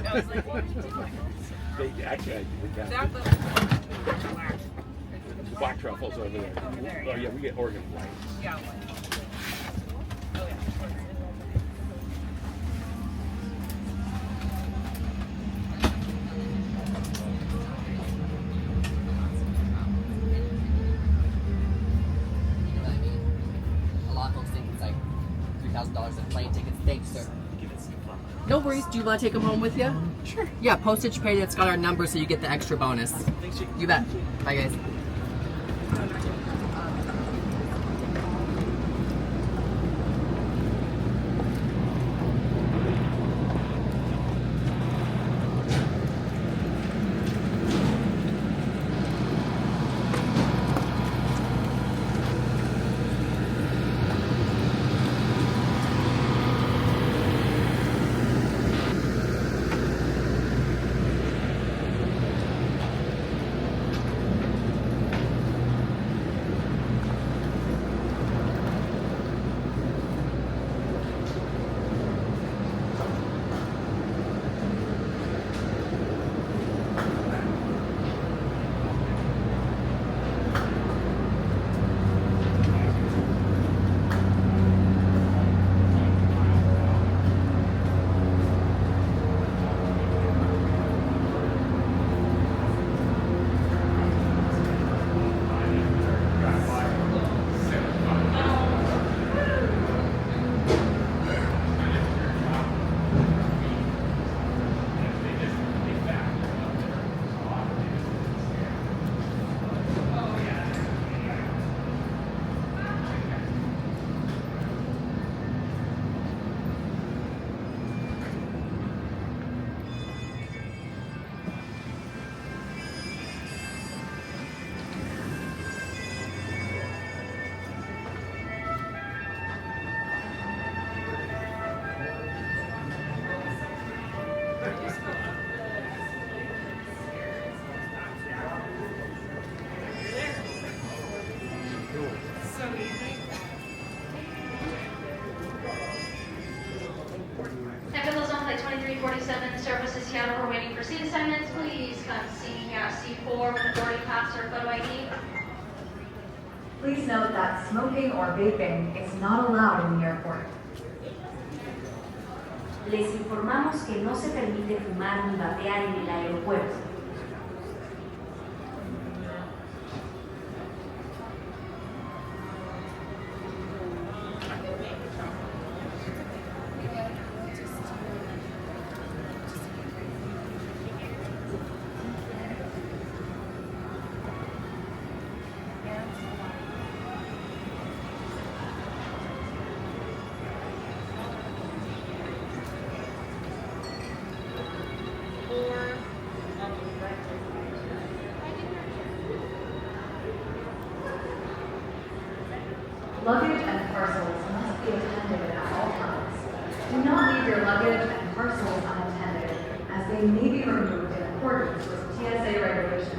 I was like, what? They actually, we got That the black. black truffles over there. Over there, Oh yeah, we get Oregon white. Yeah, white. Oh yeah. You know what I mean? A lot of folks think it's like $3,000 in plane tickets. Thanks, sir. No worries. Do you want to take them home with you? Sure. Yeah, postage paid. It's got our number, so you get the extra bonus. You bet. Bye, guys. Echoes on flight 2347, service to Seattle. We're waiting for seat assignments. Please come see C4 with a boarding pass or photo ID. Please note that smoking or vaping is not allowed in the airport. Les informamos que no se permite fumar ni vapear en el aeropuerto. Luggage and parcels must be attended at all times. Do not leave your luggage and parcels unattended, as they may be removed in accordance with TSA regulations.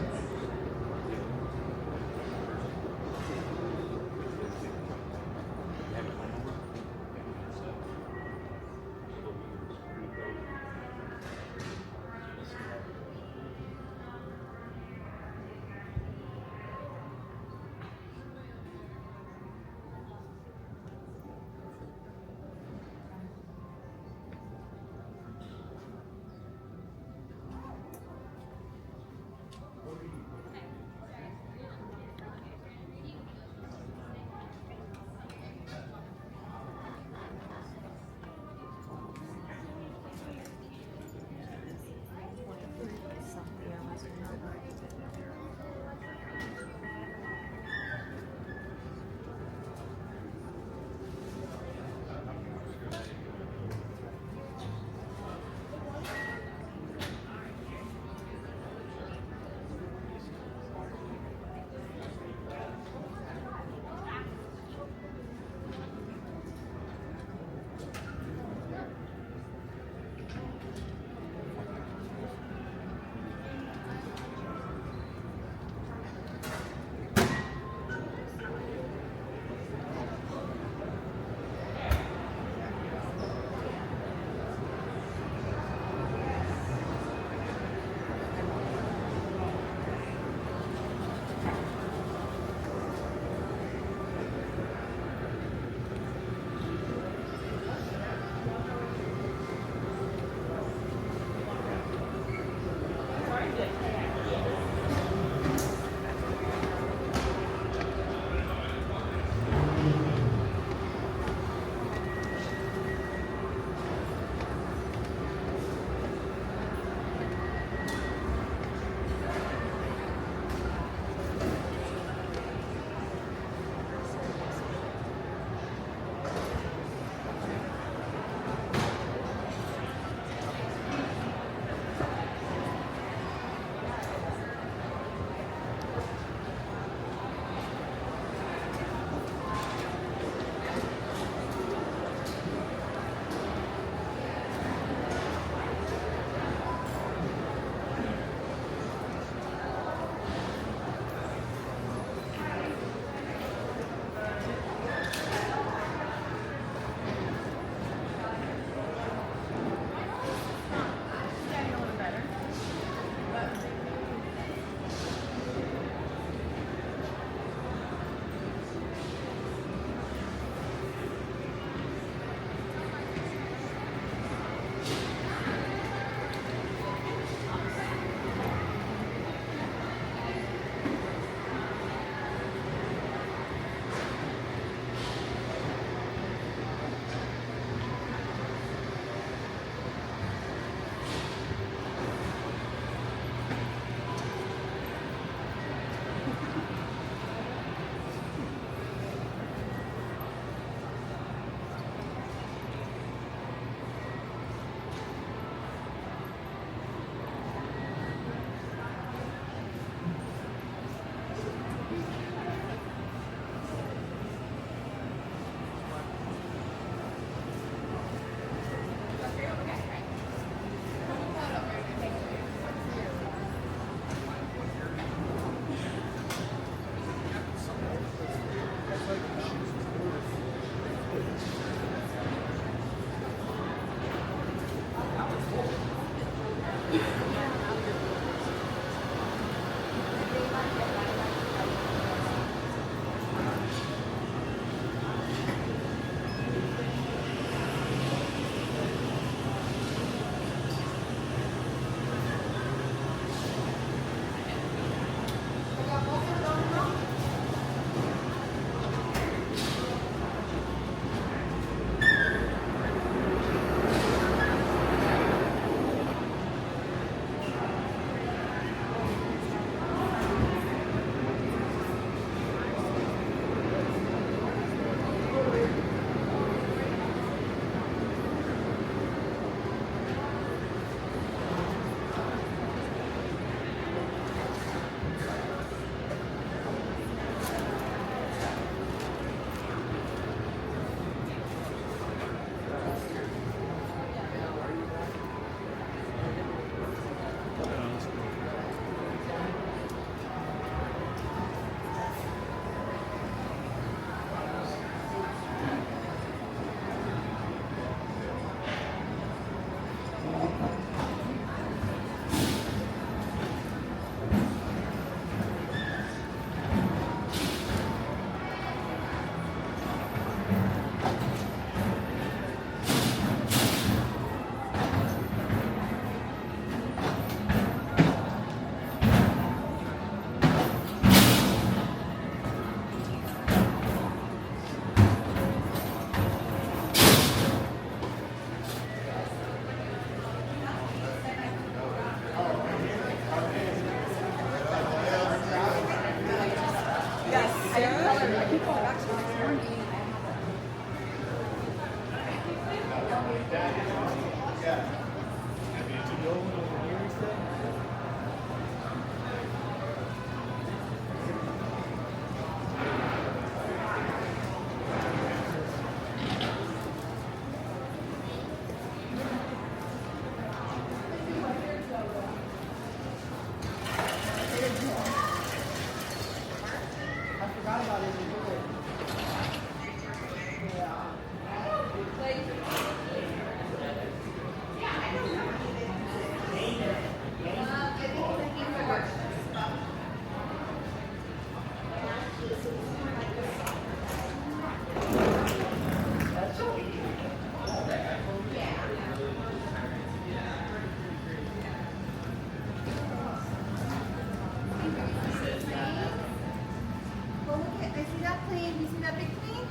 Well, look at, I see that plane. You see that big plane?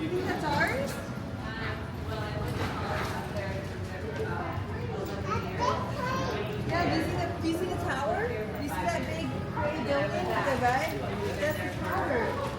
You think that's ours? Yeah, do you see the tower? Do you see that big gray building with the red? That's the tower.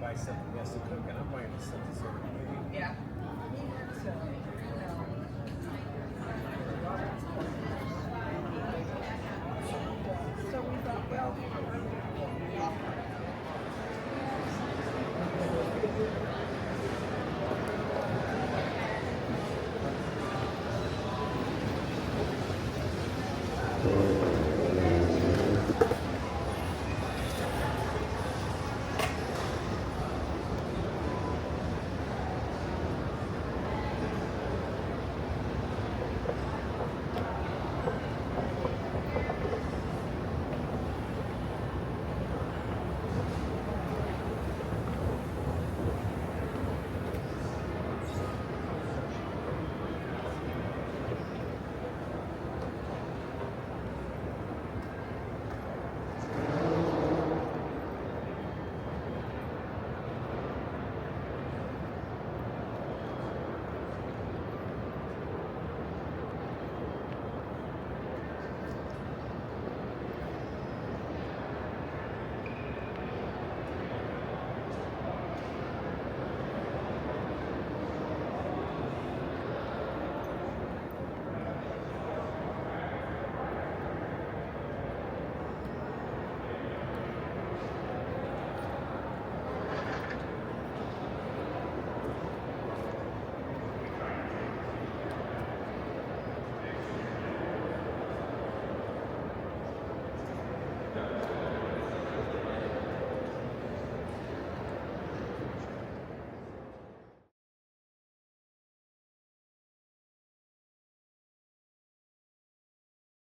buy something he has to cook, and I'm buying something so Yeah. Me too.